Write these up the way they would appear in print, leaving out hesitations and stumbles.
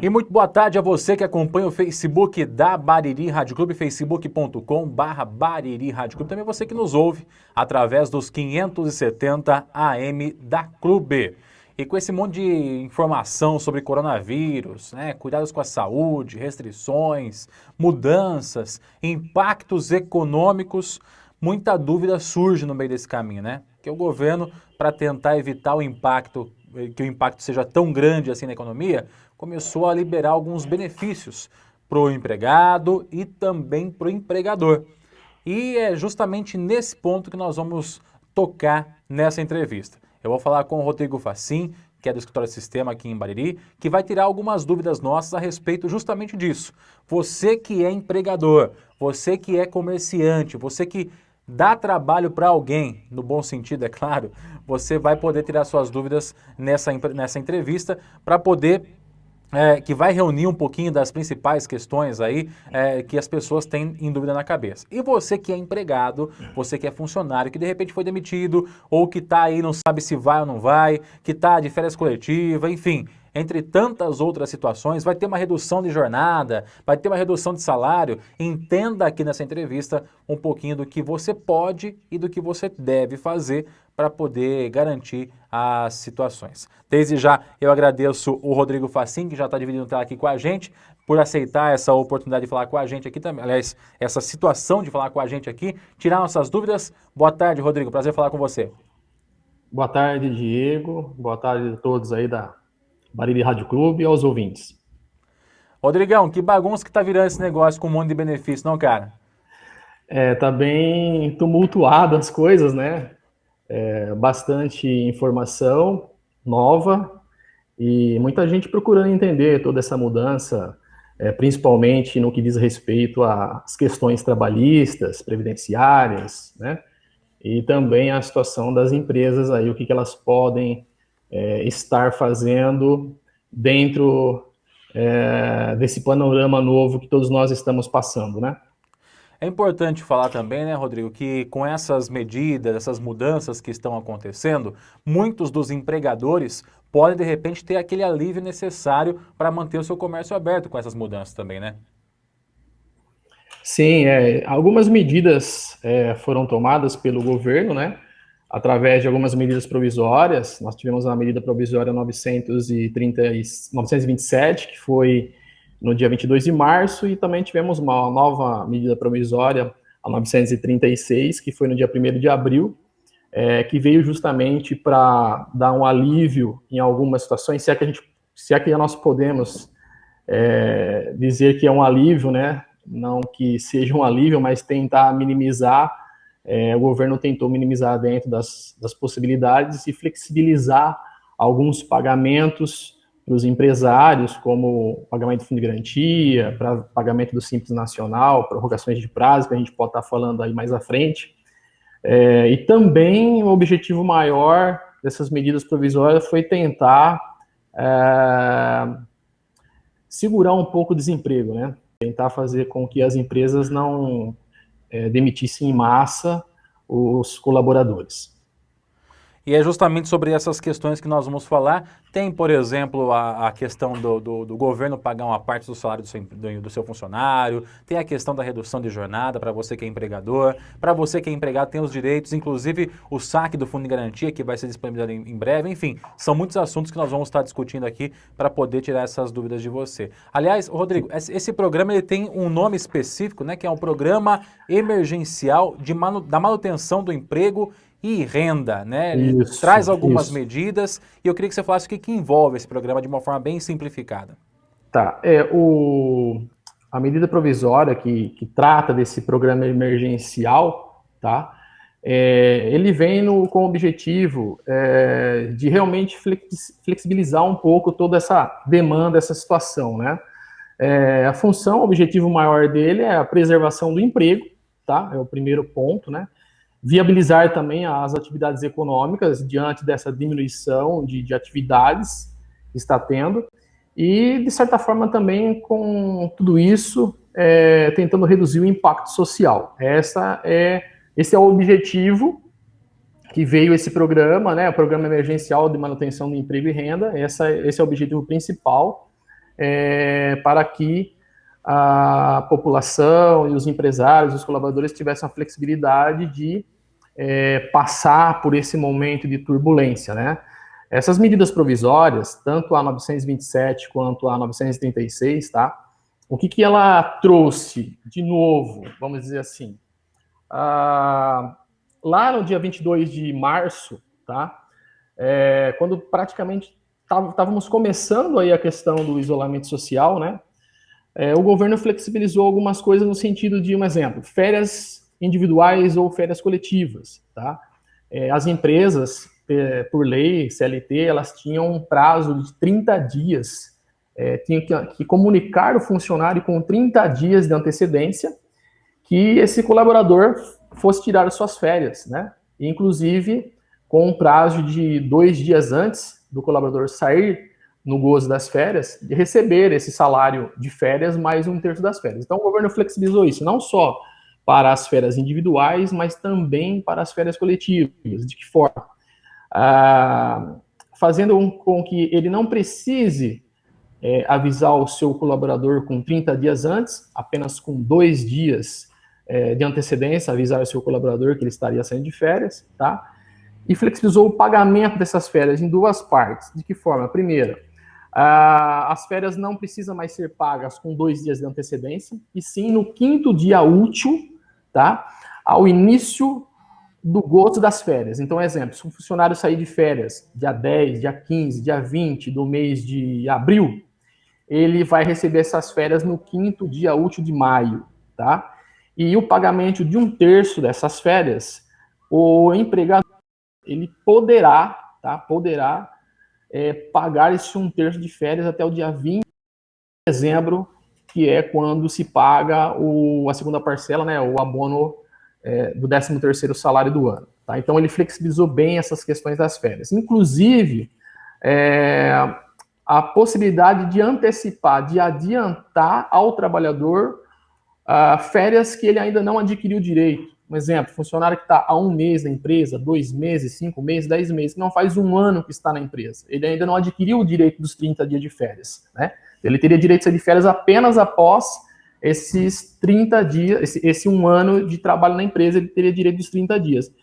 E muito boa tarde a você que acompanha o Facebook da Bariri Rádio Clube, facebook.com/Bariri Rádio Clube. Também você que nos ouve através dos 570 AM da Clube. E com esse monte de informação sobre coronavírus, né, cuidados com a saúde, restrições, mudanças, impactos econômicos, muita dúvida surge no meio desse caminho, né? Que o governo, para tentar evitar o impacto, que o impacto seja tão grande assim na economia, começou a liberar alguns benefícios para o empregado e também para o empregador. E é justamente nesse ponto que nós vamos tocar nessa entrevista. Eu vou falar com o Rodrigo Facim, que é do Escritório de Sistema aqui em Bariri, que vai tirar algumas dúvidas nossas a respeito justamente disso. Você que é empregador, você que é comerciante, você que dá trabalho para alguém, no bom sentido, é claro, você vai poder tirar suas dúvidas nessa entrevista para poder que vai reunir um pouquinho das principais questões aí que as pessoas têm em dúvida na cabeça. E você que é empregado, você que é funcionário, que de repente foi demitido, ou que está aí não sabe se vai ou não vai, que está de férias coletiva, enfim, entre tantas outras situações, vai ter uma redução de jornada, vai ter uma redução de salário. Entenda aqui nessa entrevista um pouquinho do que você pode e do que você deve fazer para poder garantir as situações. Desde já, eu agradeço o Rodrigo Facim, que já está dividindo tela aqui com a gente, por aceitar essa oportunidade de falar com a gente aqui também, aliás, essa situação de falar com a gente aqui, tirar nossas dúvidas. Boa tarde, Rodrigo, prazer falar com você. Boa tarde, Diego. Boa tarde a todos aí da Bariri Rádio Clube e aos ouvintes. Rodrigão, que bagunça que tá virando esse negócio com um monte de benefício, não, cara? Tá bem tumultuado as coisas, né? Bastante informação nova e muita gente procurando entender toda essa mudança, principalmente no que diz respeito às questões trabalhistas, previdenciárias, né? E também a situação das empresas aí, o que elas podem estar fazendo dentro desse panorama novo que todos nós estamos passando, né? É importante falar também, né, Rodrigo, que com essas medidas, essas mudanças que estão acontecendo, muitos dos empregadores podem, de repente, ter aquele alívio necessário para manter o seu comércio aberto com essas mudanças também, né? Sim, algumas medidas foram tomadas pelo governo, né? Através de algumas medidas provisórias. Nós tivemos a medida provisória 927, que foi no dia 22 de março, e também tivemos uma nova medida provisória, a 936, que foi no dia 1º de abril, que veio justamente para dar um alívio em algumas situações, se é que nós podemos dizer que é um alívio, né? Não que seja um alívio, mas tentar minimizar. O governo tentou minimizar dentro das possibilidades e flexibilizar alguns pagamentos para os empresários, como pagamento do fundo de garantia, para pagamento do Simples Nacional, prorrogações de prazo, que a gente pode estar falando aí mais à frente. E também o objetivo maior dessas medidas provisórias foi tentar segurar um pouco o desemprego, né? Tentar fazer com que as empresas não demitissem em massa os colaboradores. E é justamente sobre essas questões que nós vamos falar. Tem, por exemplo, a questão do governo pagar uma parte do salário do seu funcionário, tem a questão da redução de jornada para você que é empregador, para você que é empregado tem os direitos, inclusive o saque do fundo de garantia que vai ser disponibilizado em breve. Enfim, são muitos assuntos que nós vamos estar discutindo aqui para poder tirar essas dúvidas de você. Aliás, Rodrigo, esse programa ele tem um nome específico, né, que é um programa emergencial da manutenção do emprego e renda, né? Ele traz algumas medidas e eu queria que você falasse o que envolve esse programa de uma forma bem simplificada. Tá, a medida provisória que trata desse programa emergencial, tá? Ele vem com o objetivo de realmente flexibilizar um pouco toda essa demanda, essa situação, né? A função, o objetivo maior dele é a preservação do emprego, tá? É o primeiro ponto, né? Viabilizar também as atividades econômicas diante dessa diminuição de atividades que está tendo e, de certa forma, também com tudo isso, tentando reduzir o impacto social. Esse é o objetivo que veio esse programa, né, o Programa Emergencial de Manutenção do Emprego e Renda. Esse é o objetivo principal. para que a população e os empresários, os colaboradores tivessem a flexibilidade de passar por esse momento de turbulência, né? Essas medidas provisórias, tanto a 927 quanto a 936, tá? O que ela trouxe de novo, vamos dizer assim? Lá no dia 22 de março, tá? Quando praticamente estávamos começando aí a questão do isolamento social, né? O governo flexibilizou algumas coisas no sentido de, um exemplo, férias individuais ou férias coletivas, tá? As empresas, por lei, CLT, elas tinham um prazo de 30 dias, tinham que comunicar o funcionário com 30 dias de antecedência que esse colaborador fosse tirar as suas férias, né? Inclusive, com um prazo de 2 dias antes do colaborador sair no gozo das férias, de receber esse salário de férias mais 1/3 das férias. Então, o governo flexibilizou isso, não só para as férias individuais, mas também para as férias coletivas. De que forma? Fazendo com que ele não precise avisar o seu colaborador com 30 dias antes, apenas com 2 dias de antecedência, avisar o seu colaborador que ele estaria saindo de férias, tá? E flexibilizou o pagamento dessas férias em 2 partes. De que forma? Primeiro, as férias não precisam mais ser pagas com 2 dias de antecedência, e sim no 5º dia útil, tá? Ao início do gozo das férias. Então, exemplo, se um funcionário sair de férias dia 10, dia 15, dia 20 do mês de abril, ele vai receber essas férias no 5º dia útil de maio, tá? E o pagamento de 1/3 dessas férias, o empregador, ele poderá, tá? Poderá pagar esse 1/3 de férias até o dia 20 de dezembro, que é quando se paga a segunda parcela, né? O abono do 13º salário do ano, tá? Então, ele flexibilizou bem essas questões das férias. Inclusive, a possibilidade de antecipar, de adiantar ao trabalhador férias que ele ainda não adquiriu direito. Um exemplo, funcionário que está há 1 mês na empresa, 2 meses, 5 meses, 10 meses, que não faz 1 ano que está na empresa. Ele ainda não adquiriu o direito dos 30 dias de férias, né? Ele teria direito de sair de férias apenas após esses 30 dias, esse 1 ano de trabalho na empresa, ele teria direito dos 30 dias.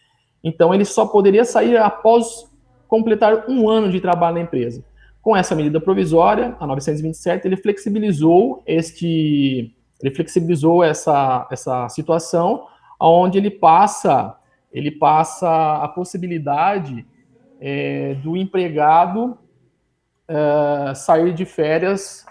Então, ele só poderia sair após completar 1 ano de trabalho na empresa. Com essa medida provisória, a 927, ele flexibilizou essa situação, onde ele passa a possibilidade do empregado sair de férias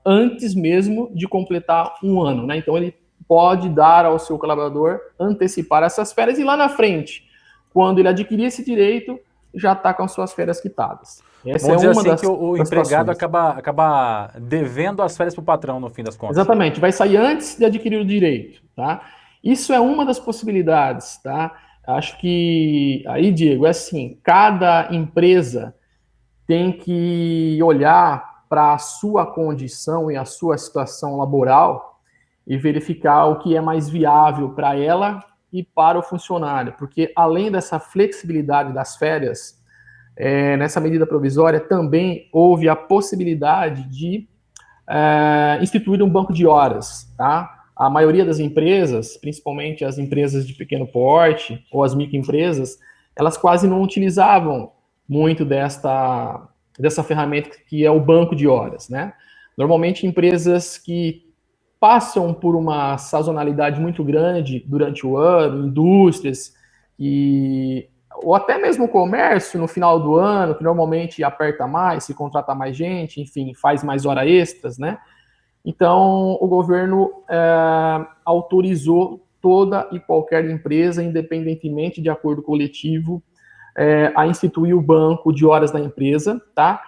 antes mesmo de completar 1 ano, né? Então, ele pode dar ao seu colaborador antecipar essas férias e lá na frente, quando ele adquirir esse direito, já está com as suas férias quitadas. Essa Vamos dizer assim que o empregado acaba devendo as férias para o patrão, no fim das contas. Exatamente, vai sair antes de adquirir o direito, tá? Isso é uma das possibilidades, tá? Acho que aí, Diego, é assim, cada empresa tem que olhar para a sua condição e a sua situação laboral e verificar o que é mais viável para ela e para o funcionário, porque além dessa flexibilidade das férias, nessa medida provisória também houve a possibilidade de instituir um banco de horas, tá? A maioria das empresas, principalmente as empresas de pequeno porte ou as microempresas, elas quase não utilizavam muito dessa ferramenta que é o banco de horas, né? Normalmente empresas que passam por uma sazonalidade muito grande durante o ano, indústrias ou até mesmo o comércio no final do ano, que normalmente aperta mais, se contrata mais gente, enfim, faz mais horas extras, né? Então, o governo autorizou toda e qualquer empresa, independentemente de acordo coletivo, a instituir o banco de horas da empresa, tá?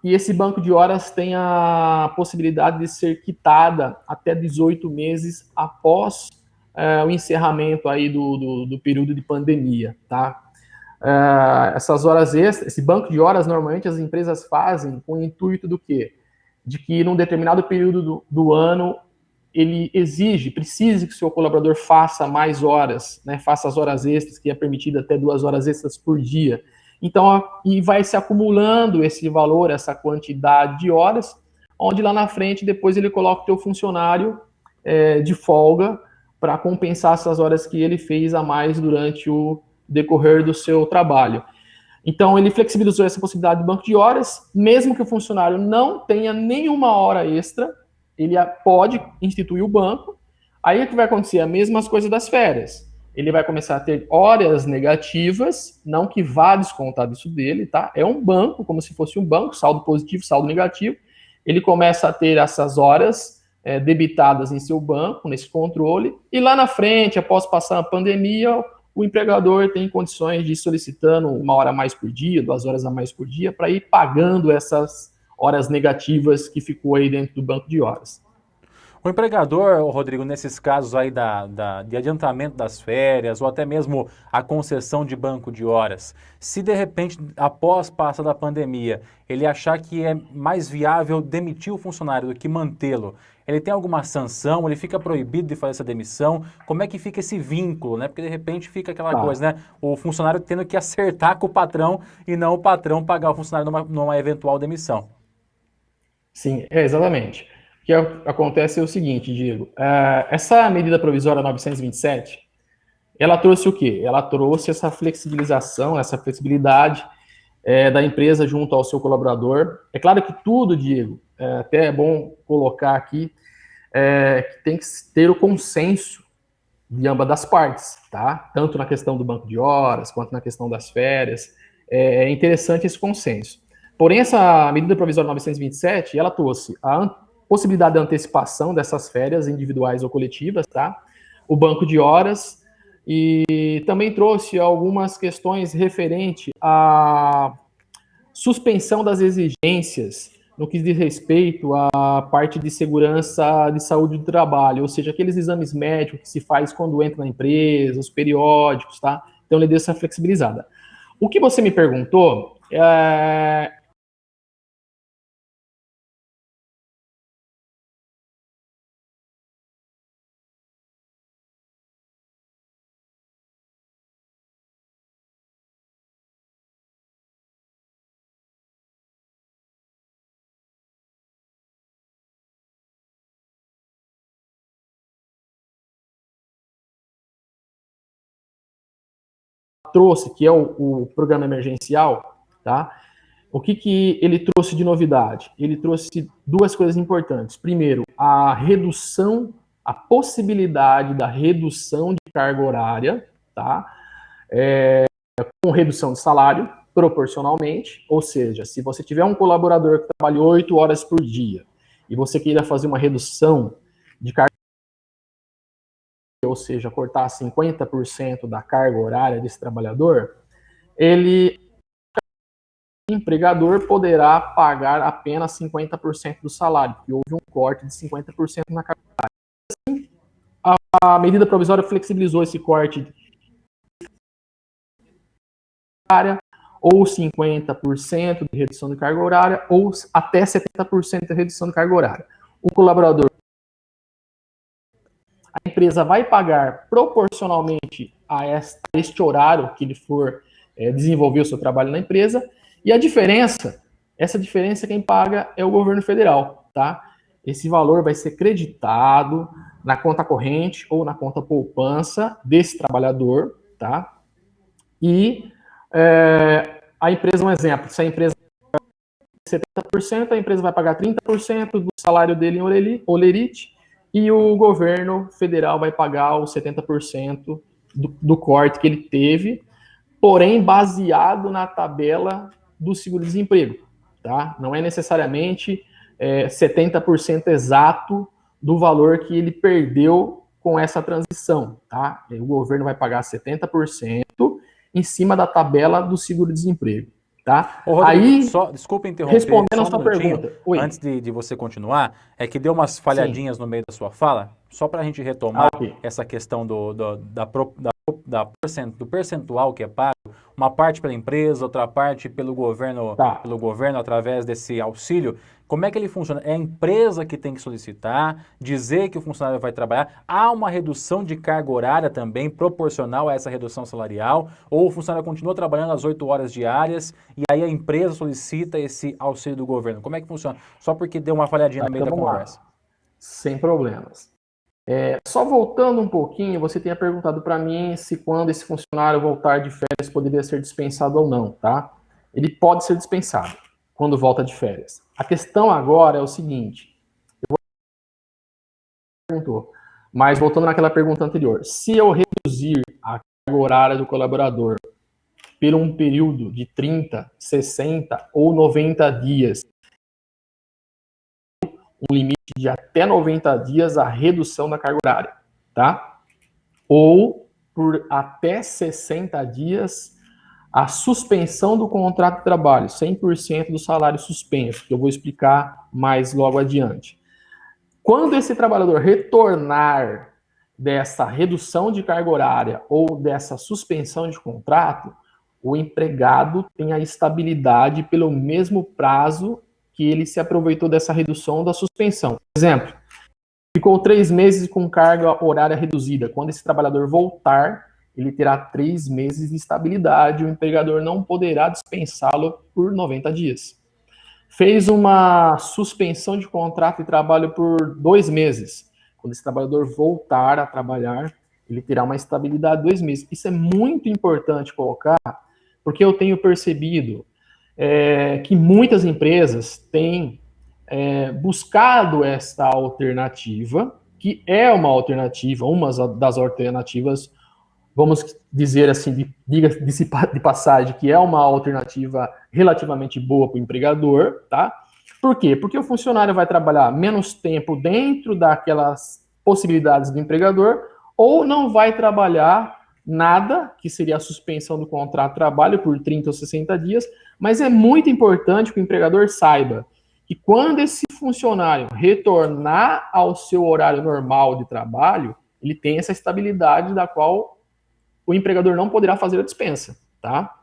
E esse banco de horas tem a possibilidade de ser quitada até 18 meses após o encerramento aí do período de pandemia, tá? Essas horas extras, esse banco de horas, normalmente as empresas fazem com o intuito do quê? De que num determinado período do ano ele precise que o seu colaborador faça mais horas, né? Faça as horas extras, que é permitido até 2 horas extras por dia. Então, e vai se acumulando esse valor, essa quantidade de horas, onde lá na frente depois ele coloca o teu funcionário de folga para compensar essas horas que ele fez a mais durante o decorrer do seu trabalho. Então, ele flexibilizou essa possibilidade de banco de horas, mesmo que o funcionário não tenha nenhuma hora extra, ele pode instituir o banco. Aí o que vai acontecer? A mesma coisa das férias. Ele vai começar a ter horas negativas, não que vá descontar disso dele, tá? É um banco, como se fosse um banco, saldo positivo, saldo negativo. Ele começa a ter essas horas debitadas em seu banco, nesse controle, e lá na frente, após passar a pandemia, o empregador tem condições de ir solicitando 1 hora a mais por dia, 2 horas a mais por dia, para ir pagando essas horas negativas que ficou aí dentro do banco de horas. O empregador, Rodrigo, nesses casos aí de adiantamento das férias ou até mesmo a concessão de banco de horas, se de repente, após passar da pandemia, ele achar que é mais viável demitir o funcionário do que mantê-lo, ele tem alguma sanção, ele fica proibido de fazer essa demissão? Como é que fica esse vínculo, né? Porque de repente fica aquela coisa, né? O funcionário tendo que acertar com o patrão e não o patrão pagar o funcionário numa eventual demissão. Sim, exatamente. O que acontece é o seguinte, Diego. Essa medida provisória 927, ela trouxe o quê? Ela trouxe essa flexibilização, essa flexibilidade da empresa junto ao seu colaborador. É claro que tudo, Diego, até é bom colocar aqui, que tem que ter o consenso de ambas das partes, tá? Tanto na questão do banco de horas, quanto na questão das férias. É interessante esse consenso. Porém, essa medida provisória 927, ela trouxe a possibilidade de antecipação dessas férias individuais ou coletivas, tá? O banco de horas e também trouxe algumas questões referente à suspensão das exigências no que diz respeito à parte de segurança de saúde do trabalho, ou seja, aqueles exames médicos que se faz quando entra na empresa, os periódicos, tá? Então, ele deu essa flexibilizada. O que você me perguntou trouxe, que é o programa emergencial, tá? O que ele trouxe de novidade? Ele trouxe duas coisas importantes. Primeiro, a redução, a possibilidade da redução de carga horária, tá? Com redução de salário, proporcionalmente, ou seja, se você tiver um colaborador que trabalha 8 horas por dia e você queira fazer uma redução de carga, ou seja, cortar 50% da carga horária desse trabalhador, o empregador poderá pagar apenas 50% do salário, porque houve um corte de 50% na carga horária. A medida provisória flexibilizou esse corte ou 50% de redução de carga horária, ou até 70% de redução de carga horária. O colaborador, a empresa vai pagar proporcionalmente a este horário que ele for desenvolver o seu trabalho na empresa, e a diferença, essa diferença quem paga é o governo federal, tá? Esse valor vai ser creditado na conta corrente ou na conta poupança desse trabalhador, tá? E a empresa, um exemplo, se a empresa paga 70%, a empresa vai pagar 30% do salário dele em holerite e o governo federal vai pagar os 70% do corte que ele teve, porém baseado na tabela do seguro-desemprego, tá? Não é necessariamente 70% exato do valor que ele perdeu com essa transição, tá? O governo vai pagar 70% em cima da tabela do seguro-desemprego, tá? Ô, Rodrigo, Aí, desculpa interromper, respondendo só a um sua minutinho, pergunta, oi. antes de você continuar, é que deu umas Sim. falhadinhas no meio da sua fala. Só para a gente retomar Ok. essa questão do percentual que é pago, uma parte pela empresa, outra parte Tá. pelo governo através desse auxílio. Como é que ele funciona? É a empresa que tem que solicitar, dizer que o funcionário vai trabalhar. Há uma redução de carga horária também proporcional a essa redução salarial, ou o funcionário continua trabalhando as 8 horas diárias e aí a empresa solicita esse auxílio do governo. Como é que funciona? Só porque deu uma falhadinha Tá, no meio então da vamos conversa. lá. Sem problemas. Só voltando um pouquinho, você tinha perguntado para mim se quando esse funcionário voltar de férias poderia ser dispensado ou não, tá? Ele pode ser dispensado quando volta de férias. A questão agora é o seguinte, perguntou, mas voltando naquela pergunta anterior, se eu reduzir a carga horária do colaborador por um período de 30, 60 ou 90 dias, um limite de até 90 dias a redução da carga horária, tá? Ou por até 60 dias a suspensão do contrato de trabalho, 100% do salário suspenso, que eu vou explicar mais logo adiante. Quando esse trabalhador retornar dessa redução de carga horária ou dessa suspensão de contrato, o empregado tem a estabilidade pelo mesmo prazo que ele se aproveitou dessa redução ou da suspensão. Por exemplo, ficou 3 meses com carga horária reduzida. Quando esse trabalhador voltar, ele terá 3 meses de estabilidade. O empregador não poderá dispensá-lo por 90 dias. Fez uma suspensão de contrato de trabalho por 2 meses. Quando esse trabalhador voltar a trabalhar, ele terá uma estabilidade de 2 meses. Isso é muito importante colocar, porque eu tenho percebido que muitas empresas têm buscado esta alternativa, que é uma alternativa, uma das alternativas, vamos dizer assim, de passagem, que é uma alternativa relativamente boa para o empregador, tá? Por quê? Porque o funcionário vai trabalhar menos tempo dentro daquelas possibilidades do empregador, ou não vai trabalhar nada, que seria a suspensão do contrato de trabalho por 30 ou 60 dias, mas é muito importante que o empregador saiba que quando esse funcionário retornar ao seu horário normal de trabalho, ele tem essa estabilidade da qual o empregador não poderá fazer a dispensa, tá?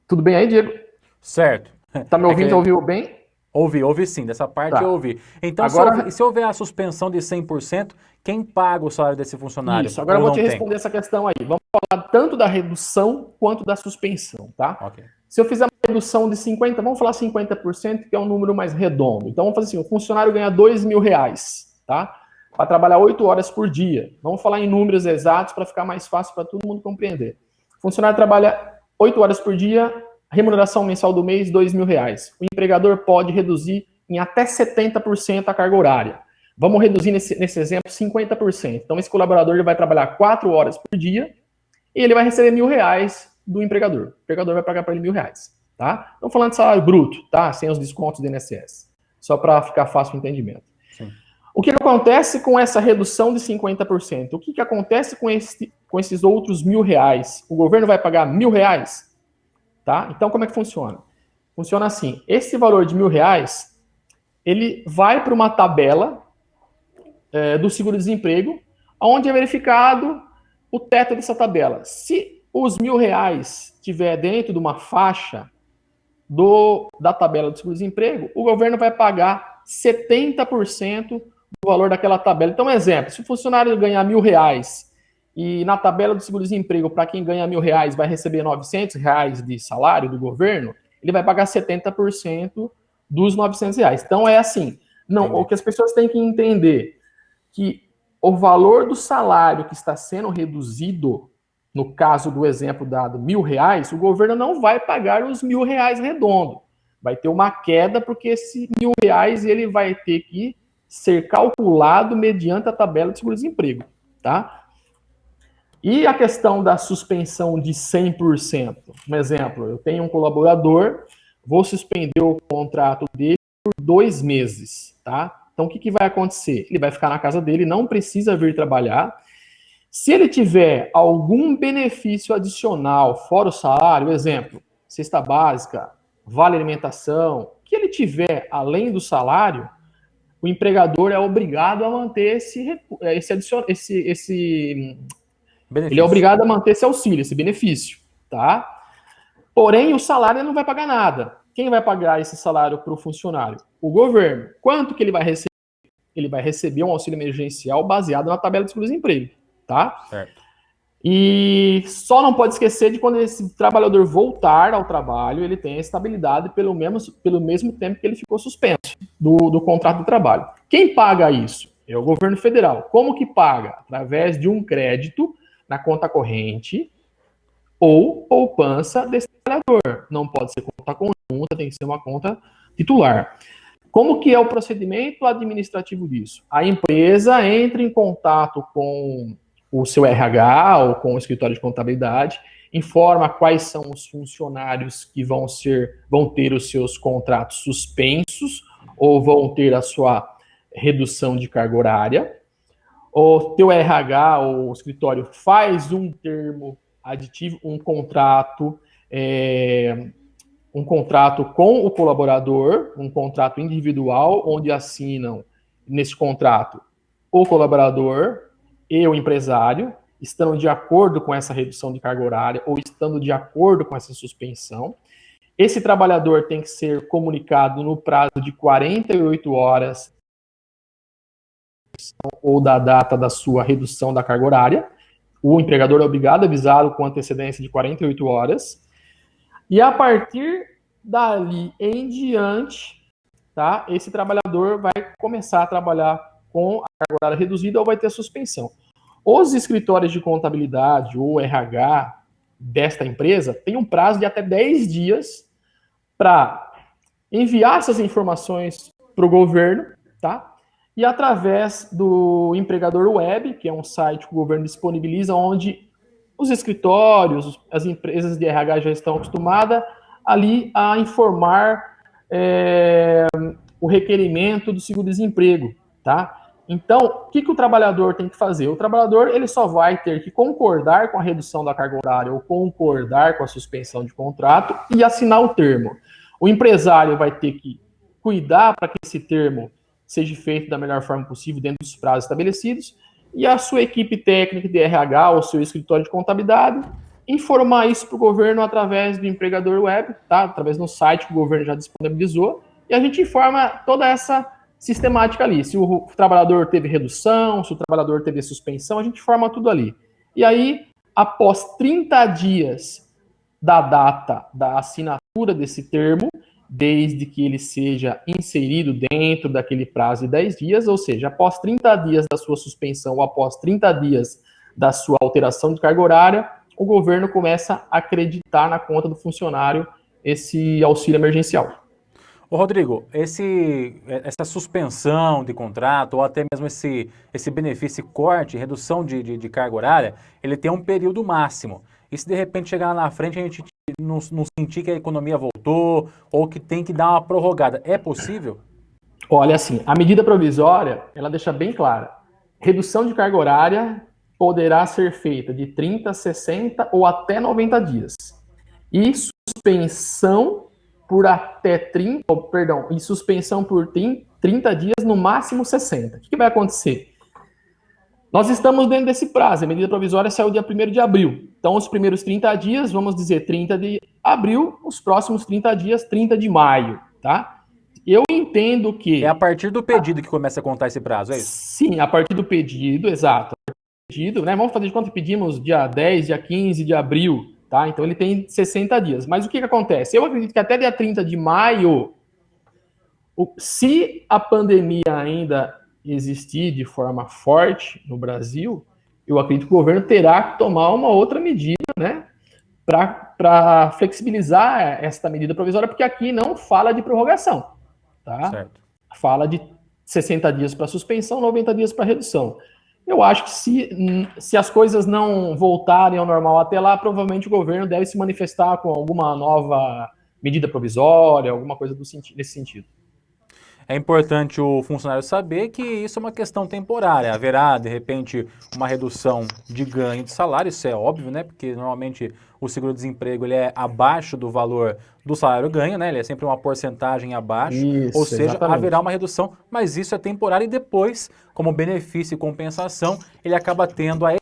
Tudo bem aí, Diego? Certo. Tá me É ouvindo? que Ouviu bem? ouvi sim, dessa parte eu Tá. ouvi. Então, Agora, se houver a suspensão de 100%, quem paga o salário desse funcionário? isso. Agora eu Ou vou não te tem? responder essa questão aí. Vamos falar tanto da redução quanto da suspensão, tá? Ok. Se eu fizer uma redução de 50%, vamos falar 50%, que é um número mais redondo. Então vamos fazer assim, o funcionário ganha R$2.000, tá? Para trabalhar 8 horas por dia. Vamos falar em números exatos para ficar mais fácil para todo mundo compreender. O funcionário trabalha 8 horas por dia, remuneração mensal do mês, R$2.000. O empregador pode reduzir em até 70% a carga horária. Vamos reduzir nesse exemplo 50%. Então esse colaborador ele vai trabalhar 4 horas por dia e ele vai receber R$1.000 do empregador. O empregador vai pagar para ele R$1.000, tá? Estamos falando de salário bruto, tá? Sem os descontos do INSS. Só para ficar fácil o entendimento. Sim. O que acontece com essa redução de 50%? O que acontece com esses outros R$1.000? O governo vai pagar R$1.000, tá? Então como é que funciona? Funciona assim: esse valor de R$1.000 ele vai para uma tabela do seguro-desemprego, onde é verificado o teto dessa tabela. Se os R$1.000 estiver dentro de uma faixa da tabela do seguro-desemprego, o governo vai pagar 70% do valor daquela tabela. Então, exemplo, se o funcionário ganhar R$1.000 e na tabela do seguro-desemprego, para quem ganha R$1.000 vai receber R$900 de salário do governo, ele vai pagar 70% dos R$900. Então, é assim, não, o que as pessoas têm que entender que o valor do salário que está sendo reduzido, no caso do exemplo dado, R$1.000, o governo não vai pagar os R$1.000 redondo. Vai ter uma queda, porque esse R$1.000 ele vai ter que ser calculado mediante a tabela de seguro-desemprego, tá? E a questão da suspensão de 100%. Um exemplo, eu tenho um colaborador, vou suspender o contrato dele por 2 meses, tá? Então, o que vai acontecer? Ele vai ficar na casa dele, não precisa vir trabalhar. Se ele tiver algum benefício adicional, fora o salário, exemplo, cesta básica, vale alimentação, que ele tiver além do salário, o empregador é obrigado a manter ele é obrigado a manter esse auxílio, esse benefício, tá? Porém, o salário ele não vai pagar nada. Quem vai pagar esse salário para o funcionário? O governo. Quanto que ele vai receber? Ele vai receber um auxílio emergencial baseado na tabela de seguro-desemprego, tá? Certo. E só não pode esquecer de quando esse trabalhador voltar ao trabalho, ele tem a estabilidade pelo mesmo tempo que ele ficou suspenso do contrato de trabalho. Quem paga isso? É o governo federal. Como que paga? Através de um crédito na conta corrente ou poupança desse trabalhador. Não pode ser conta conjunta, tem que ser uma conta titular. Como que é o procedimento administrativo disso? A empresa entra em contato com o seu RH ou com o escritório de contabilidade, informa quais são os funcionários que vão ter os seus contratos suspensos ou vão ter a sua redução de carga horária. O teu RH ou o escritório faz um termo aditivo, um contrato com o colaborador, um contrato individual, onde assinam nesse contrato o colaborador e o empresário, estando de acordo com essa redução de carga horária ou estando de acordo com essa suspensão. Esse trabalhador tem que ser comunicado no prazo de 48 horas ou da data da sua redução da carga horária. O empregador é obrigado a avisá-lo com antecedência de 48 horas. E a partir dali em diante, tá, esse trabalhador vai começar a trabalhar com a carga horária reduzida ou vai ter suspensão. Os escritórios de contabilidade ou RH desta empresa têm um prazo de até 10 dias para enviar essas informações para o governo, tá? E através do empregador web, que é um site que o governo disponibiliza, onde os escritórios, as empresas de RH já estão acostumadas ali a informar o requerimento do seguro-desemprego, tá? Então, o que o trabalhador tem que fazer? O trabalhador ele só vai ter que concordar com a redução da carga horária ou concordar com a suspensão de contrato e assinar o termo. O empresário vai ter que cuidar para que esse termo seja feito da melhor forma possível dentro dos prazos estabelecidos e a sua equipe técnica de RH ou seu escritório de contabilidade informar isso para o governo através do empregador web, tá? Através do site que o governo já disponibilizou, e a gente informa toda essa sistemática ali. Se o trabalhador teve redução, se o trabalhador teve suspensão, a gente informa tudo ali. E aí, após 30 dias da data da assinatura desse termo, desde que ele seja inserido dentro daquele prazo de 10 dias, ou seja, após 30 dias da sua suspensão ou após 30 dias da sua alteração de carga horária, o governo começa a acreditar na conta do funcionário esse auxílio emergencial. Ô Rodrigo, essa suspensão de contrato ou até mesmo esse benefício corte, redução de carga horária, ele tem um período máximo. E se de repente chegar lá na frente a gente não sentir que a economia voltou ou que tem que dar uma prorrogada, é possível? Olha, assim, a medida provisória, ela deixa bem clara. Redução de carga horária poderá ser feita de 30, 60 ou até 90 dias. E suspensão por até 30, e suspensão por 30 dias, no máximo 60. O que vai acontecer? Nós estamos dentro desse prazo, a medida provisória saiu dia 1º de abril. Então, os primeiros 30 dias, vamos dizer 30 de abril, os próximos 30 dias, 30 de maio, tá? Eu entendo que... É a partir do pedido que começa a contar esse prazo, é isso? Sim, a partir do pedido, exato. Pedido, né? Vamos fazer de conta que pedimos dia 10, dia 15 de abril, tá? Então ele tem 60 dias. Mas o que acontece? Eu acredito que até dia 30 de maio, se a pandemia ainda existir de forma forte no Brasil, eu acredito que o governo terá que tomar uma outra medida, né? Para flexibilizar esta medida provisória, porque aqui não fala de prorrogação, tá? Certo. Fala de 60 dias para suspensão, 90 dias para redução. Eu acho que se as coisas não voltarem ao normal até lá, provavelmente o governo deve se manifestar com alguma nova medida provisória, alguma coisa nesse sentido. É importante o funcionário saber que isso é uma questão temporária. Haverá, de repente, uma redução de ganho de salário, isso é óbvio, né? Porque normalmente o seguro-desemprego ele é abaixo do valor do salário ganho, né? Ele é sempre uma porcentagem abaixo, ou Isso, seja, haverá exatamente. uma redução, mas isso é temporário e depois, como benefício e compensação, ele acaba tendo a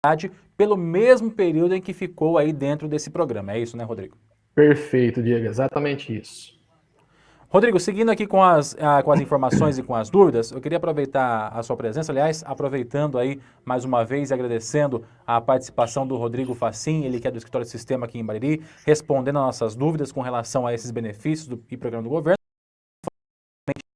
idade pelo mesmo período em que ficou aí dentro desse programa. É isso, né, Rodrigo? Perfeito, Diego, exatamente isso. Rodrigo, seguindo aqui com as informações e com as dúvidas, eu queria aproveitar a sua presença, aliás, aproveitando aí mais uma vez e agradecendo a participação do Rodrigo Facim, ele que é do Escritório de Sistema aqui em Bariri, respondendo as nossas dúvidas com relação a esses benefícios e programa do governo.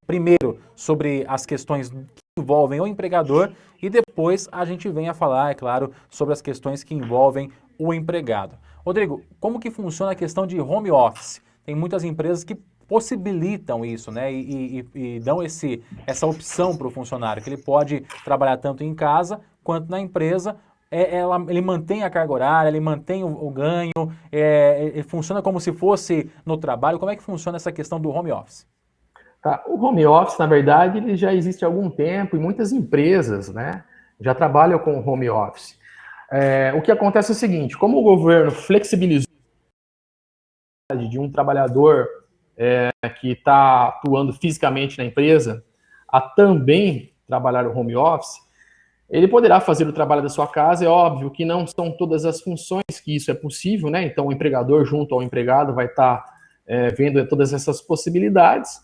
Primeiro, sobre as questões que envolvem o empregador e depois a gente vem a falar, é claro, sobre as questões que envolvem o empregado. Rodrigo, como que funciona a questão de home office? Tem muitas empresas que possibilitam isso, né? E dão essa opção para o funcionário, que ele pode trabalhar tanto em casa quanto na empresa. Ele mantém a carga horária, ele mantém o ganho, ele funciona como se fosse no trabalho. Como é que funciona essa questão do home office? Tá? O home office, na verdade, ele já existe há algum tempo e muitas empresas, né, já trabalham com home office. O que acontece é o seguinte: como o governo flexibilizou de um trabalhador que está atuando fisicamente na empresa a também trabalhar o home office, ele poderá fazer o trabalho da sua casa. É óbvio que não são todas as funções que isso é possível, né? Então o empregador junto ao empregado vai estar vendo todas essas possibilidades.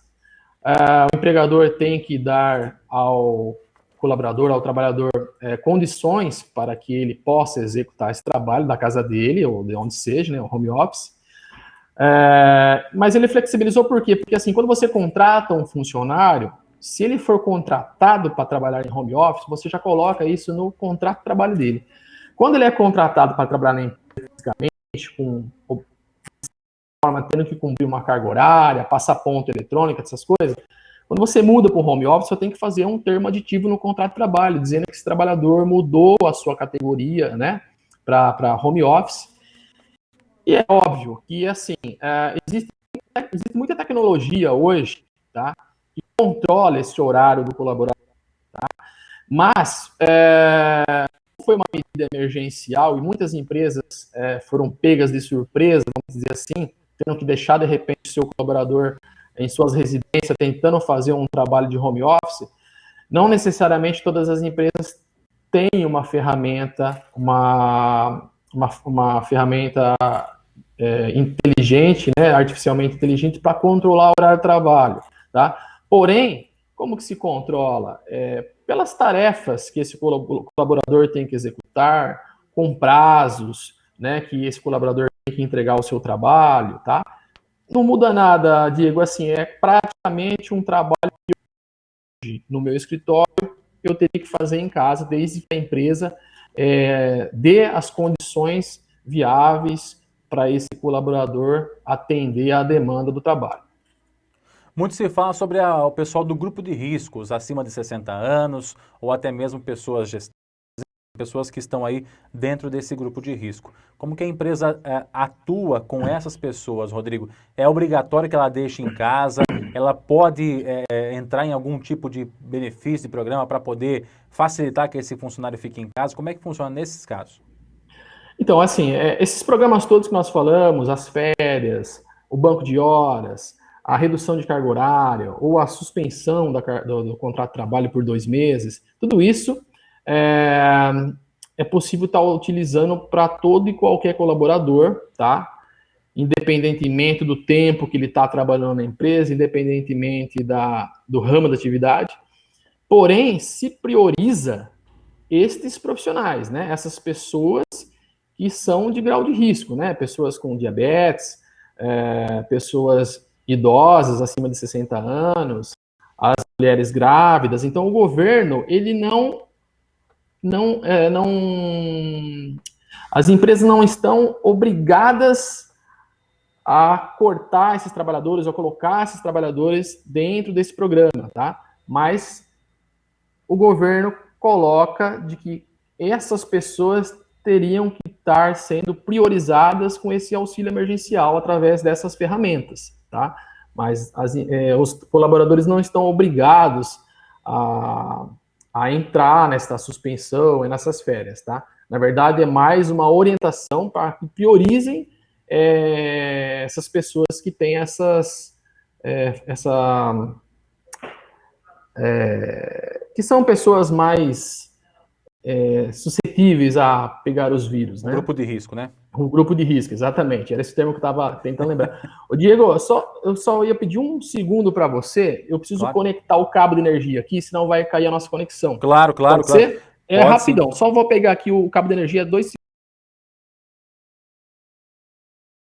O empregador tem que dar ao colaborador, ao trabalhador, condições para que ele possa executar esse trabalho da casa dele ou de onde seja, né, o home office. Mas ele flexibilizou por quê? Porque assim, quando você contrata um funcionário, se ele for contratado para trabalhar em home office, você já coloca isso no contrato de trabalho dele. Quando ele é contratado para trabalhar na empresa fisicamente, com forma tendo que cumprir uma carga horária, passar ponto eletrônica, essas coisas, quando você muda para o home office, você tem que fazer um termo aditivo no contrato de trabalho, dizendo que esse trabalhador mudou a sua categoria, né, para home office. E é óbvio que, assim, existe muita tecnologia hoje, tá, que controla esse horário do colaborador, tá? Mas foi uma medida emergencial e muitas empresas foram pegas de surpresa, vamos dizer assim, tendo que deixar, de repente, o seu colaborador em suas residências, tentando fazer um trabalho de home office. Não necessariamente todas as empresas têm uma ferramenta, uma ferramenta inteligente, né, artificialmente inteligente, para controlar o horário de trabalho, tá? Porém, como que se controla? Pelas tarefas que esse colaborador tem que executar, com prazos, né, que esse colaborador tem que entregar o seu trabalho, tá? Não muda nada, Diego, assim, é praticamente um trabalho que hoje, no meu escritório, eu teria que fazer em casa, desde que a empresa dê as condições viáveis para esse colaborador atender à demanda do trabalho. Muito se fala sobre o pessoal do grupo de riscos, acima de 60 anos, ou até mesmo pessoas gestantes, pessoas que estão aí dentro desse grupo de risco. Como que a empresa atua com essas pessoas, Rodrigo? É obrigatório que ela deixe em casa? Ela pode entrar em algum tipo de benefício, de programa, para poder facilitar que esse funcionário fique em casa? Como é que funciona nesses casos? Então, assim, esses programas todos que nós falamos, as férias, o banco de horas, a redução de carga horária ou a suspensão do contrato de trabalho por 2 meses, tudo isso é, é possível estar utilizando para todo e qualquer colaborador, tá? Independentemente do tempo que ele está trabalhando na empresa, independentemente do ramo da atividade. Porém, se prioriza estes profissionais, né? Essas pessoas que são de grau de risco, né? Pessoas com diabetes, pessoas idosas acima de 60 anos, as mulheres grávidas. Então, o governo, ele não, as empresas não estão obrigadas a cortar esses trabalhadores ou colocar esses trabalhadores dentro desse programa, tá? Mas o governo coloca de que essas pessoas teriam que estar sendo priorizadas com esse auxílio emergencial através dessas ferramentas, tá? mas os colaboradores não estão obrigados a entrar nessa suspensão e nessas férias, tá? Na verdade, é mais uma orientação para que priorizem essas pessoas que têm que são pessoas mais suscetíveis a pegar os vírus, Um né? grupo de risco, né? Um grupo de risco, exatamente. Era esse termo que eu estava tentando lembrar. Ô, Diego, eu só ia pedir um segundo para você. Eu preciso Claro. conectar o cabo de energia aqui, senão vai cair a nossa conexão. Claro, claro, Pode claro. ser? É Pode sim. rapidão. Só vou pegar aqui o cabo de energia, 2 segundos.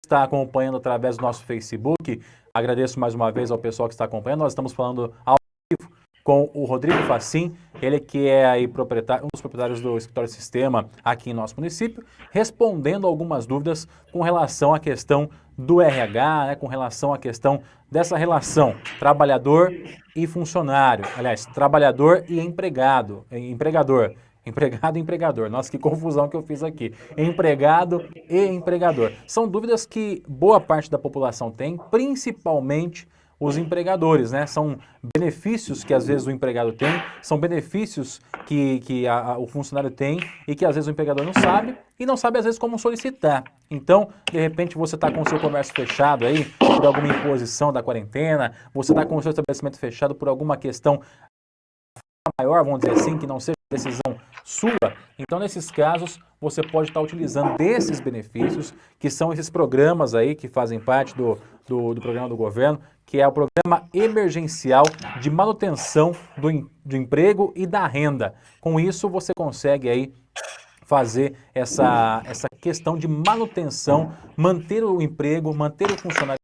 Está acompanhando através do nosso Facebook. Agradeço mais uma vez ao pessoal que está acompanhando. Nós estamos falando ao vivo com o Rodrigo Facim, ele que é aí um dos proprietários do Escritório Sistema aqui em nosso município, respondendo algumas dúvidas com relação à questão do RH, né, com relação à questão dessa relação trabalhador e funcionário, aliás, trabalhador e empregador. Empregado e empregador. Nossa, que confusão que eu fiz aqui. Empregado e empregador. São dúvidas que boa parte da população tem, principalmente os empregadores, né? São benefícios que às vezes o empregado tem, são benefícios que o funcionário tem e que às vezes o empregador não sabe e não sabe às vezes como solicitar. Então, de repente você está com o seu comércio fechado aí por alguma imposição da quarentena, você está com o seu estabelecimento fechado por alguma questão maior, vamos dizer assim, que não seja decisão sua, então nesses casos você pode estar utilizando desses benefícios, que são esses programas aí que fazem parte do programa do governo, que é o programa emergencial de manutenção do emprego e da renda. Com isso você consegue aí fazer essa questão de manutenção, manter o emprego, manter o funcionário.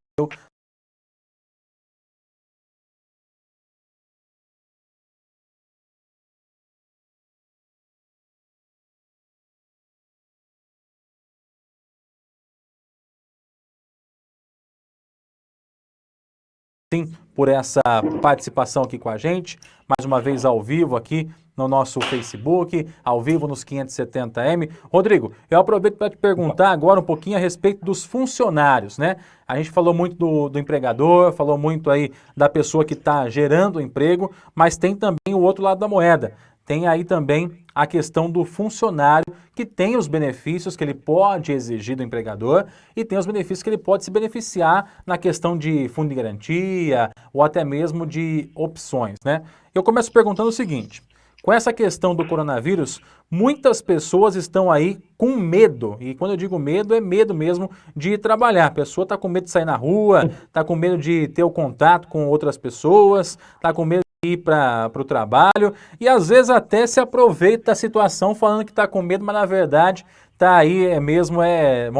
Sim, por essa participação aqui com a gente, mais uma vez ao vivo aqui no nosso Facebook, ao vivo nos 570M. Rodrigo, eu aproveito para te perguntar agora um pouquinho a respeito dos funcionários, né? A gente falou muito do empregador, falou muito aí da pessoa que está gerando o emprego, mas tem também o outro lado da moeda. Tem aí também a questão do funcionário que tem os benefícios que ele pode exigir do empregador e tem os benefícios que ele pode se beneficiar na questão de fundo de garantia ou até mesmo de opções, né? Eu começo perguntando o seguinte: com essa questão do coronavírus, muitas pessoas estão aí com medo, e quando eu digo medo, é medo mesmo de ir trabalhar. A pessoa está com medo de sair na rua, está com medo de ter o contato com outras pessoas, está com medo de ir para o trabalho, e às vezes até se aproveita da situação falando que está com medo, mas na verdade está aí vamos dizer,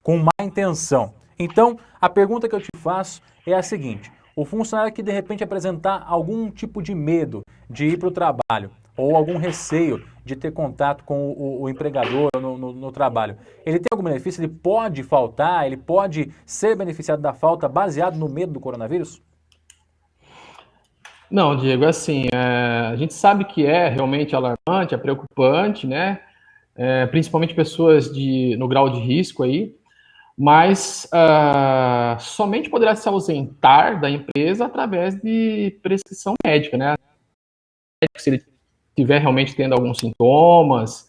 com má intenção. Então, a pergunta que eu te faço é a seguinte: o funcionário que de repente apresentar algum tipo de medo de ir para o trabalho ou algum receio de ter contato com o empregador no trabalho, ele tem algum benefício? Ele pode faltar? Ele pode ser beneficiado da falta baseado no medo do coronavírus? Não, Diego, assim, a gente sabe que é realmente alarmante, é preocupante, né? Principalmente pessoas no grau de risco aí, mas somente poderá se ausentar da empresa através de prescrição médica, né? Se ele estiver realmente tendo alguns sintomas,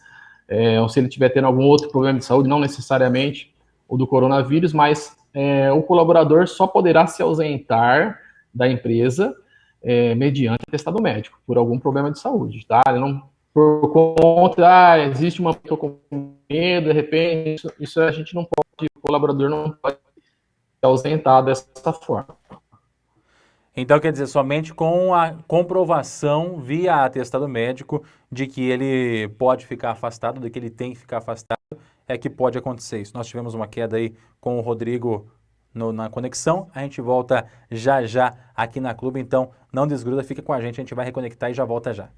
ou se ele estiver tendo algum outro problema de saúde, não necessariamente o do coronavírus, mas o colaborador só poderá se ausentar da empresa mediante atestado médico, por algum problema de saúde, tá? Ele não, por conta, existe uma pessoa com medo, de repente, isso a gente não pode, o colaborador não pode se ausentar dessa forma. Então, quer dizer, somente com a comprovação via atestado médico de que ele pode ficar afastado, de que ele tem que ficar afastado, é que pode acontecer isso. Nós tivemos uma queda aí com o Rodrigo na conexão, a gente volta já já aqui na Clube, então não desgruda, fica com a gente vai reconectar e já volta já.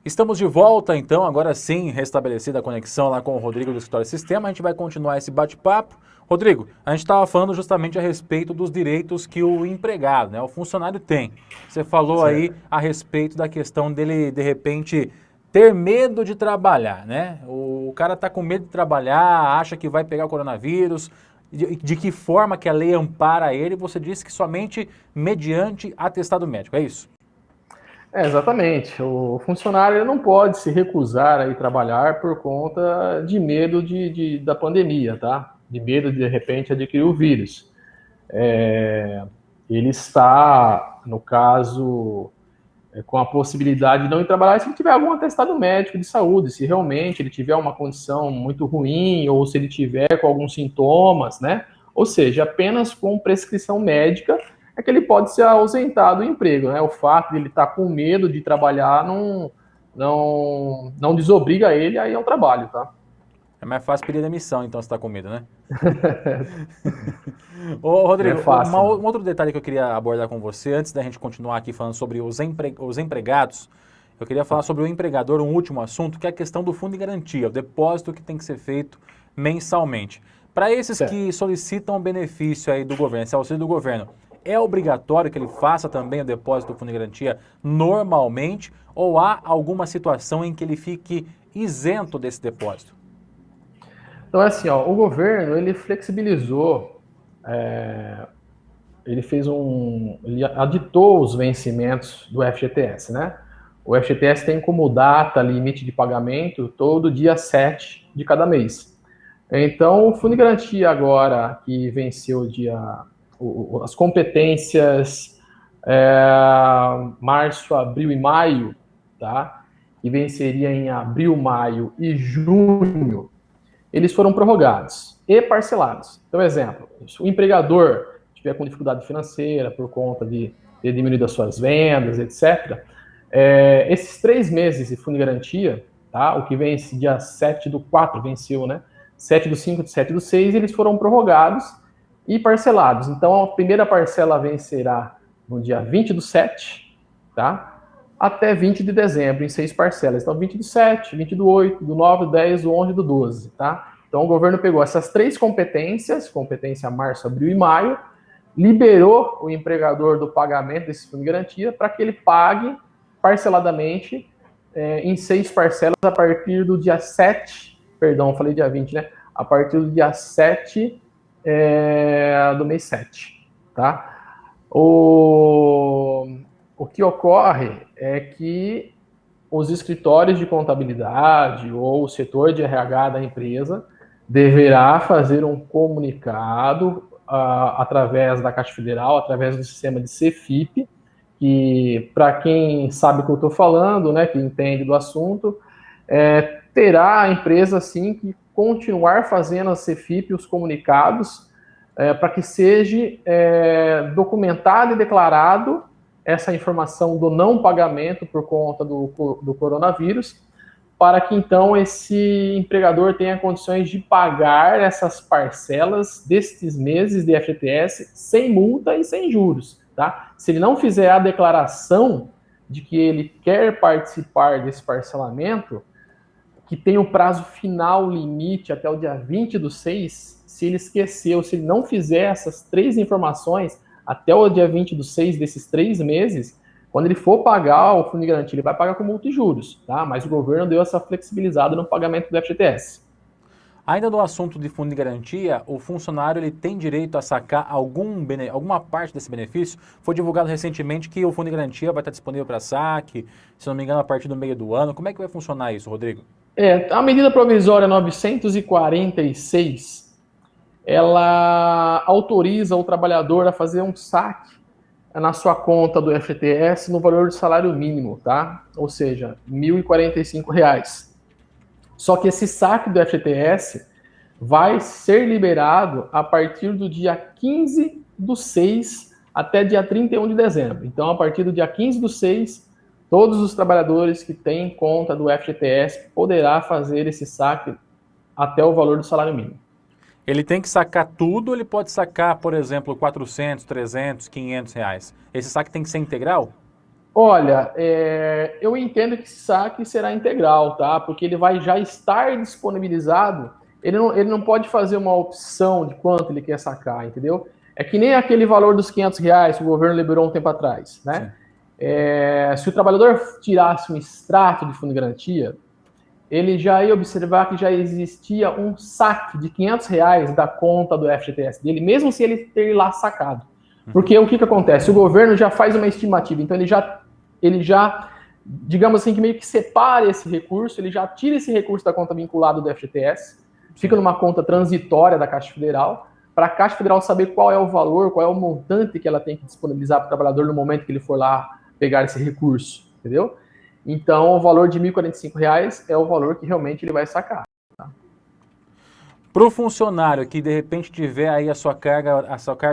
Estamos de volta, então, agora sim, restabelecida a conexão lá com o Rodrigo do Escritório Sistema, a gente vai continuar esse bate-papo. Rodrigo, a gente estava falando justamente a respeito dos direitos que o empregado, né, o funcionário tem. Você falou certo aí a respeito da questão dele, de repente, ter medo de trabalhar, né? O cara está com medo de trabalhar, acha que vai pegar o coronavírus, de que forma que a lei ampara ele, você disse que somente mediante atestado médico, é isso? Exatamente. O funcionário ele não pode se recusar a ir trabalhar por conta de medo da pandemia, tá? De medo de repente adquirir o vírus. Ele está, no caso, com a possibilidade de não ir trabalhar se ele tiver algum atestado médico de saúde, se realmente ele tiver uma condição muito ruim ou se ele tiver com alguns sintomas, né? Ou seja, apenas com prescrição médica é que ele pode ser ausentado do emprego, né? O fato de ele estar com medo de trabalhar não desobriga ele a ir ao trabalho, tá? É mais fácil pedir demissão, então, se está com medo, né? Ô, Rodrigo, É fácil, né? um outro detalhe que eu queria abordar com você, antes da gente continuar aqui falando sobre os empregados, eu queria falar sobre o empregador, um último assunto, que é a questão do fundo de garantia, o depósito que tem que ser feito mensalmente. Para esses que solicitam o benefício aí do governo, esse auxílio do governo, é obrigatório que ele faça também o depósito do fundo de garantia normalmente, ou há alguma situação em que ele fique isento desse depósito? Então, é assim, ó, o governo, ele flexibilizou, ele aditou os vencimentos do FGTS, né? O FGTS tem como data limite de pagamento todo dia 7 de cada mês. Então, o Fundo de Garantia agora, que venceu as competências março, abril e maio, tá? Que venceria em abril, maio e junho, eles foram prorrogados e parcelados. Então, exemplo, se o empregador tiver com dificuldade financeira por conta de ter diminuído as suas vendas, etc., esses 3 meses de fundo de garantia, tá? O que vence dia 7/4 venceu, né? 7/5, 7/6, eles foram prorrogados e parcelados. Então, a primeira parcela vencerá no dia 20/7, tá? Até 20 de dezembro, em 6 parcelas. Então, 20/7, 20/8, do 9, do 10, do 11 e do 12, tá? Então, o governo pegou essas 3 competências, competência março, abril e maio, liberou o empregador do pagamento desse fundo de garantia para que ele pague parceladamente em 6 parcelas a partir do dia 7, perdão, falei dia 20, né? A partir do dia 7 do mês 7, tá? O que ocorre é que os escritórios de contabilidade ou o setor de RH da empresa deverá fazer um comunicado através da Caixa Federal, através do sistema de CFIP, que, para quem sabe o que eu estou falando, né, que entende do assunto, terá a empresa, sim, que continuar fazendo a CFIP, os comunicados, para que seja documentado e declarado essa informação do não pagamento por conta do coronavírus, para que então esse empregador tenha condições de pagar essas parcelas destes meses de FGTS sem multa e sem juros, tá? Se ele não fizer a declaração de que ele quer participar desse parcelamento, que tem o prazo final limite até o dia 20/6, se ele esqueceu, se ele não fizer essas 3 informações até o dia 20/6 desses 3 meses, quando ele for pagar o fundo de garantia, ele vai pagar com multa e juros, tá? Mas o governo deu essa flexibilizada no pagamento do FGTS. Ainda no assunto de fundo de garantia, o funcionário ele tem direito a sacar alguma parte desse benefício? Foi divulgado recentemente que o fundo de garantia vai estar disponível para saque, se não me engano, a partir do meio do ano. Como é que vai funcionar isso, Rodrigo? A medida provisória 946, ela autoriza o trabalhador a fazer um saque na sua conta do FGTS no valor do salário mínimo, tá? Ou seja, R$ 1.045. Só que esse saque do FGTS vai ser liberado a partir do dia 15/6 até dia 31 de dezembro. Então, a partir do dia 15/6, todos os trabalhadores que têm conta do FGTS poderá fazer esse saque até o valor do salário mínimo. Ele tem que sacar tudo, ele pode sacar, por exemplo, 400, 300, 500 reais. Esse saque tem que ser integral? Olha, eu entendo que esse saque será integral, tá? Porque ele vai já estar disponibilizado, ele não pode fazer uma opção de quanto ele quer sacar, entendeu? É que nem aquele valor dos 500 reais que o governo liberou um tempo atrás, né? Se o trabalhador tirasse um extrato de fundo de garantia, ele já ia observar que já existia um saque de R$ 500 da conta do FGTS dele, mesmo sem ele ter lá sacado. Porque o que acontece? O governo já faz uma estimativa, então ele já, digamos assim, que meio que separa esse recurso, ele já tira esse recurso da conta vinculada do FGTS, fica numa conta transitória da Caixa Federal, para a Caixa Federal saber qual é o valor, qual é o montante que ela tem que disponibilizar para o trabalhador no momento que ele for lá pegar esse recurso, entendeu? Então, o valor de R$ 1.045 é o valor que realmente ele vai sacar. Tá? Para o funcionário que de repente tiver aí a sua carga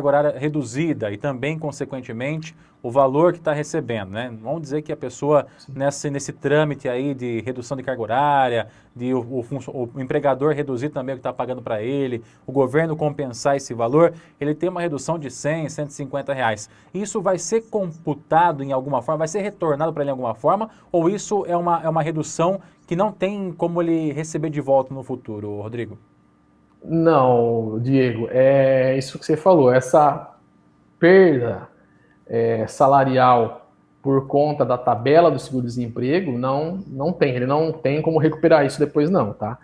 horária reduzida e também, consequentemente, o valor que está recebendo, né? Vamos dizer que a pessoa, nesse trâmite aí de redução de carga horária, de o empregador reduzir também o que está pagando para ele, o governo compensar esse valor, ele tem uma redução de R$ 100, R$ 150. Isso vai ser computado em alguma forma, vai ser retornado para ele em alguma forma, ou isso é uma redução que não tem como ele receber de volta no futuro, Rodrigo? Não, Diego, é isso que você falou, essa perda salarial por conta da tabela do seguro-desemprego ele não tem como recuperar isso depois não, tá?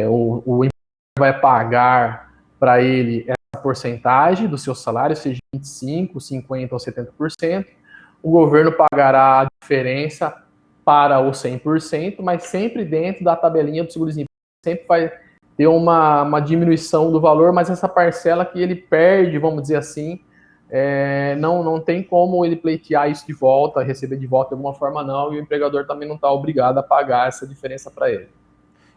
O empregador vai pagar para ele essa porcentagem do seu salário, seja 25%, 50% ou 70%, o governo pagará a diferença para o 100%, mas sempre dentro da tabelinha do seguro-desemprego, sempre vai ter uma diminuição do valor, mas essa parcela que ele perde, vamos dizer assim, não tem como ele pleitear isso de volta, receber de volta de alguma forma não, e o empregador também não está obrigado a pagar essa diferença para ele.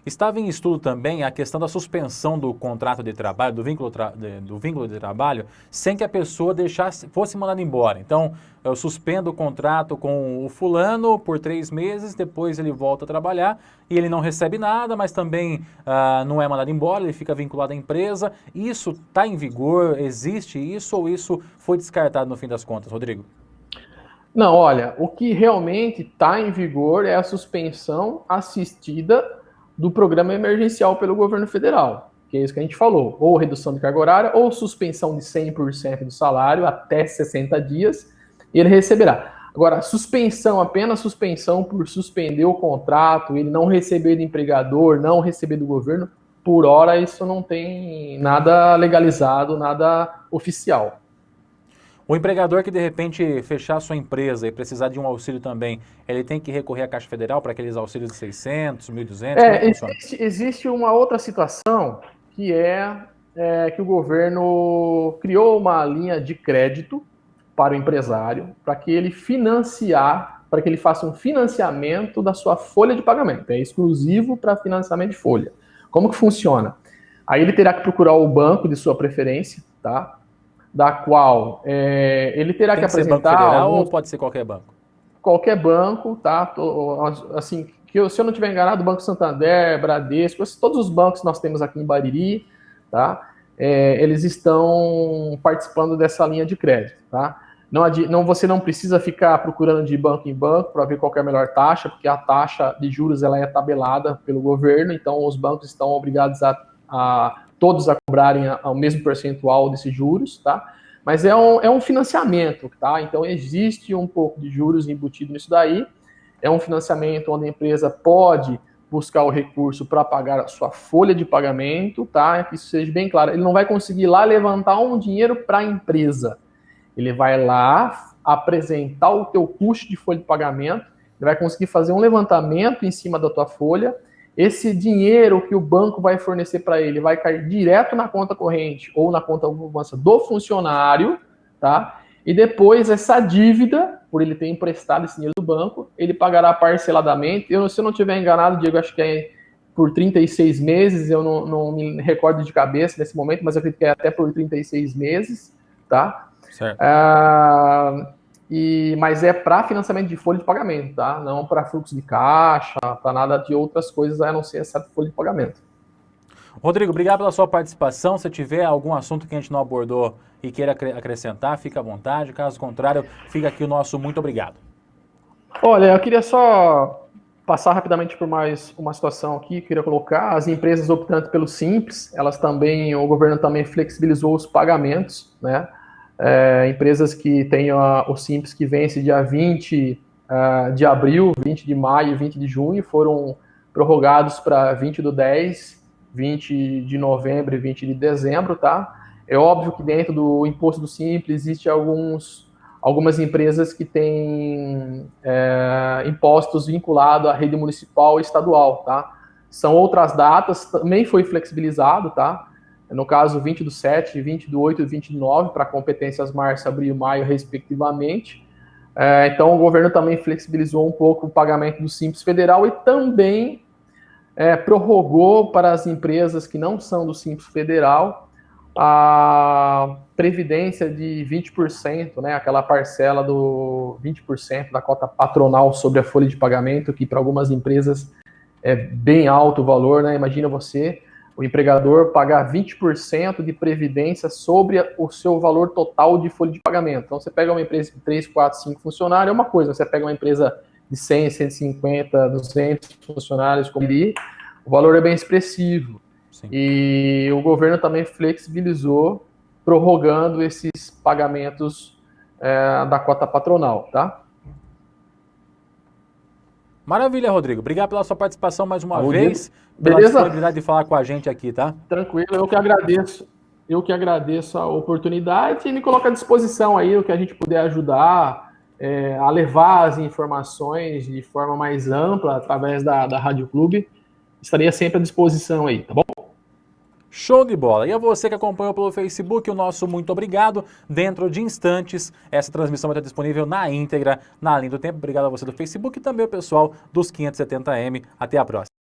Estava em estudo também a questão da suspensão do contrato de trabalho, do vínculo de trabalho, sem que a pessoa fosse mandada embora. Então, eu suspendo o contrato com o fulano por 3 meses, depois ele volta a trabalhar e ele não recebe nada, mas também não é mandado embora, ele fica vinculado à empresa. Isso está em vigor? Existe isso ou isso foi descartado no fim das contas, Rodrigo? Não, olha, o que realmente está em vigor é a suspensão assistida do programa emergencial pelo governo federal, que é isso que a gente falou, ou redução de carga horária, ou suspensão de 100% do salário até 60 dias, e ele receberá. Agora, apenas suspensão por suspender o contrato, ele não receber do empregador, não receber do governo, por hora isso não tem nada legalizado, nada oficial. O empregador que de repente fechar sua empresa e precisar de um auxílio também, ele tem que recorrer à Caixa Federal para aqueles auxílios de 600, 1.200? Como é que funciona? Existe uma outra situação que que o governo criou uma linha de crédito para o empresário para que ele faça um financiamento da sua folha de pagamento. É exclusivo para financiamento de folha. Como que funciona? Aí ele terá que procurar o banco de sua preferência, tá? Da qual ele terá que apresentar... Tem que ser Banco Federal ou pode ser qualquer banco? Qualquer banco, tá? Assim, se eu não estiver enganado, Banco Santander, Bradesco, todos os bancos que nós temos aqui em Bariri, tá? Eles estão participando dessa linha de crédito, tá? Você não precisa ficar procurando de banco em banco para ver qual é a melhor taxa, porque a taxa de juros ela é tabelada pelo governo, então os bancos estão obrigados todos a cobrarem o mesmo percentual desses juros, tá? Mas é um financiamento, tá? Então existe um pouco de juros embutido nisso daí. É um financiamento onde a empresa pode buscar o recurso para pagar a sua folha de pagamento, tá? Que isso seja bem claro. Ele não vai conseguir lá levantar um dinheiro para a empresa. Ele vai lá apresentar o teu custo de folha de pagamento, ele vai conseguir fazer um levantamento em cima da tua folha. Esse dinheiro que o banco vai fornecer para ele vai cair direto na conta corrente ou na conta poupança do funcionário, tá? E depois essa dívida, por ele ter emprestado esse dinheiro do banco, ele pagará parceladamente. Se eu não estiver enganado, Diego, acho que é por 36 meses, eu não me recordo de cabeça nesse momento, mas eu acredito que é até por 36 meses, tá? Certo. Mas é para financiamento de folha de pagamento, tá? Não para fluxo de caixa, para nada de outras coisas, a não ser essa folha de pagamento. Rodrigo, obrigado pela sua participação. Se tiver algum assunto que a gente não abordou e queira acrescentar, fica à vontade. Caso contrário, fica aqui o nosso muito obrigado. Olha, eu queria só passar rapidamente por mais uma situação aqui, queria colocar. As empresas optantes pelo Simples, o governo também flexibilizou os pagamentos, né? Empresas que têm o Simples que vence dia 20 de abril, 20 de maio e 20 de junho, foram prorrogados para 20/10, 20 de novembro e 20 de dezembro, tá? É óbvio que dentro do imposto do Simples existe algumas empresas que têm impostos vinculados à rede municipal e estadual, tá? São outras datas, também foi flexibilizado, tá? No caso, 20/7, 20/8 e 20/9, para competências março, abril e maio, respectivamente. Então, o governo também flexibilizou um pouco o pagamento do Simples Federal e também prorrogou para as empresas que não são do Simples Federal a previdência de 20%, né, aquela parcela do 20% da cota patronal sobre a folha de pagamento, que para algumas empresas é bem alto o valor, né? Imagina você, o empregador, pagar 20% de previdência sobre o seu valor total de folha de pagamento. Então, você pega uma empresa de 3, 4, 5 funcionários, é uma coisa. Você pega uma empresa de 100, 150, 200 funcionários, como ali, o valor é bem expressivo. Sim. E o governo também flexibilizou, prorrogando esses pagamentos da cota patronal, tá? Maravilha, Rodrigo. Obrigado pela sua participação mais uma vez, pela disponibilidade de falar com a gente aqui, tá? Tranquilo, eu que agradeço. Eu que agradeço a oportunidade e me coloco à disposição aí, o que a gente puder ajudar a levar as informações de forma mais ampla através da Rádio Clube. Estaria sempre à disposição aí, tá bom? Show de bola! E a você que acompanhou pelo Facebook, o nosso muito obrigado. Dentro de instantes, essa transmissão vai estar disponível na íntegra, na linha do tempo. Obrigado a você do Facebook e também ao pessoal dos 570M. Até a próxima.